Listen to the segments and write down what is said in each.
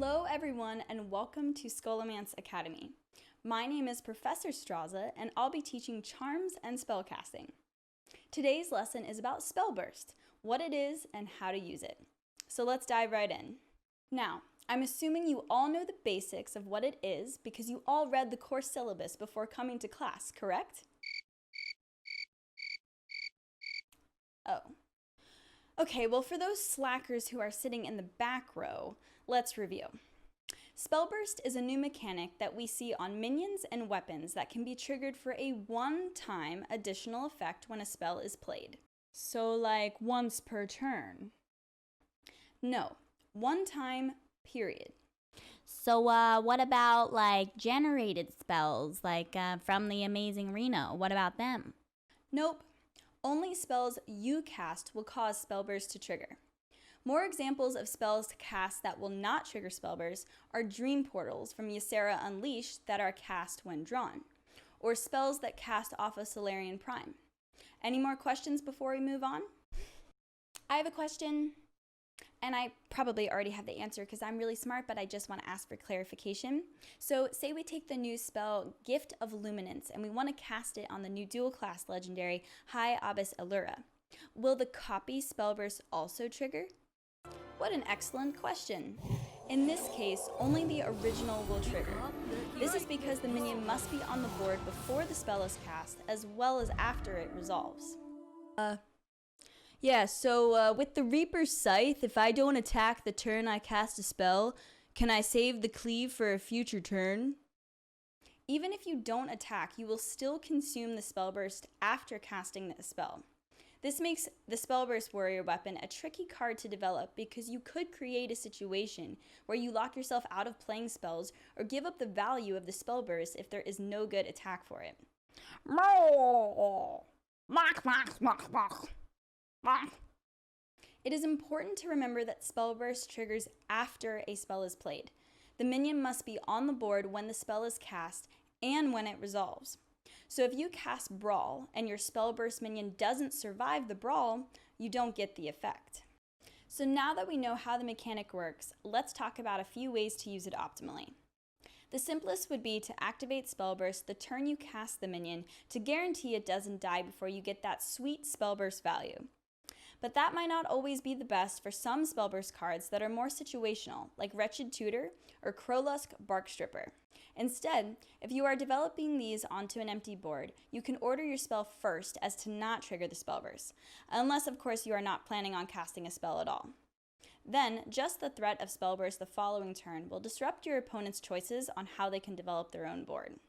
Hello everyone and welcome to Scholomance Academy. My name is Professor Straza and I'll be teaching charms and spellcasting. Today's lesson is about Spellburst, what it is and how to use it. So let's dive right in. Now, I'm assuming you all know the basics of what it is because you all read the course syllabus before coming to class, correct? Oh. Okay, well for those slackers who are sitting in the back row, let's review. Spellburst is a new mechanic that we see on minions and weapons that can be triggered for a one-time additional effect when a spell is played. So like once per turn? No, one time, period. So what about like generated spells, like from the Amazing Reno? What about them? Nope. Only spells you cast will cause Spellburst to trigger. More examples of spells to cast that will not trigger Spellburst are Dream Portals from Ysera Unleashed that are cast when drawn, or spells that cast off of Solarian Prime. Any more questions before we move on? I have a question, and I probably already have the answer because I'm really smart, but I just want to ask for clarification. So say we take the new spell Gift of Luminance and we want to cast it on the new dual class legendary High Abyss Allura. Will the copy Spellburst also trigger? What an excellent question. In this case, only the original will trigger. This is because the minion must be on the board before the spell is cast as well as after it resolves. Yeah, so with the Reaper's Scythe, if I don't attack the turn I cast a spell, can I save the cleave for a future turn? Even if you don't attack, you will still consume the Spellburst after casting the spell. This makes the Spellburst Warrior weapon a tricky card to develop because you could create a situation where you lock yourself out of playing spells or give up the value of the Spellburst if there is no good attack for it. It is important to remember that Spellburst triggers after a spell is played. The minion must be on the board when the spell is cast and when it resolves. So if you cast Brawl and your Spellburst minion doesn't survive the Brawl, you don't get the effect. So now that we know how the mechanic works, let's talk about a few ways to use it optimally. The simplest would be to activate Spellburst the turn you cast the minion to guarantee it doesn't die before you get that sweet Spellburst value. But that might not always be the best for some Spellburst cards that are more situational, like Wretched Tutor or Crowlusk Barkstripper. Instead, if you are developing these onto an empty board, you can order your spell first as to not trigger the Spellburst, unless of course you are not planning on casting a spell at all. Then, just the threat of Spellburst the following turn will disrupt your opponent's choices on how they can develop their own board.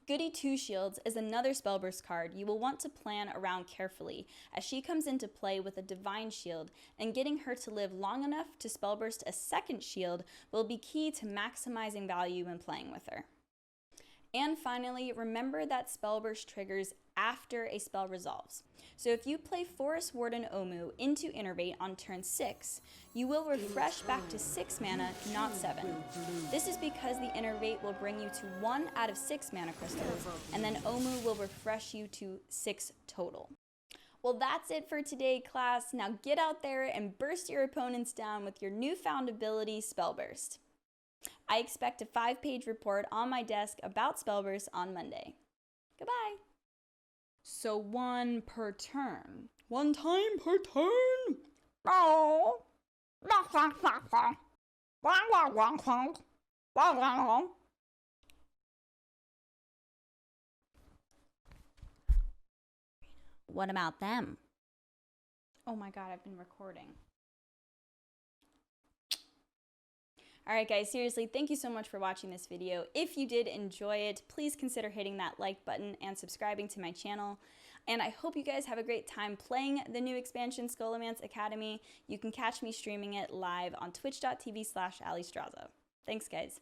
Goody Two Shields is another Spellburst card you will want to plan around carefully, as she comes into play with a Divine Shield, and getting her to live long enough to Spellburst a second shield will be key to maximizing value when playing with her. And finally, remember that Spellburst triggers after a spell resolves. So if you play Forest Warden Omu into Innervate on turn 6, you will refresh back to 6 mana, not 7. This is because the Innervate will bring you to 1 out of 6 mana crystals, and then Omu will refresh you to 6 total. Well, that's it for today, class. Now get out there and burst your opponents down with your newfound ability, Spellburst. I expect a 5-page report on my desk about Spellburst on Monday. Goodbye. So one per turn. One time per turn? Oh. What about them? Oh my god, I've been recording. Alright guys, seriously, thank you so much for watching this video. If you did enjoy it, please consider hitting that like button and subscribing to my channel. And I hope you guys have a great time playing the new expansion, Scholomance Academy. You can catch me streaming it live on twitch.tv/Alliestrasza. Thanks guys.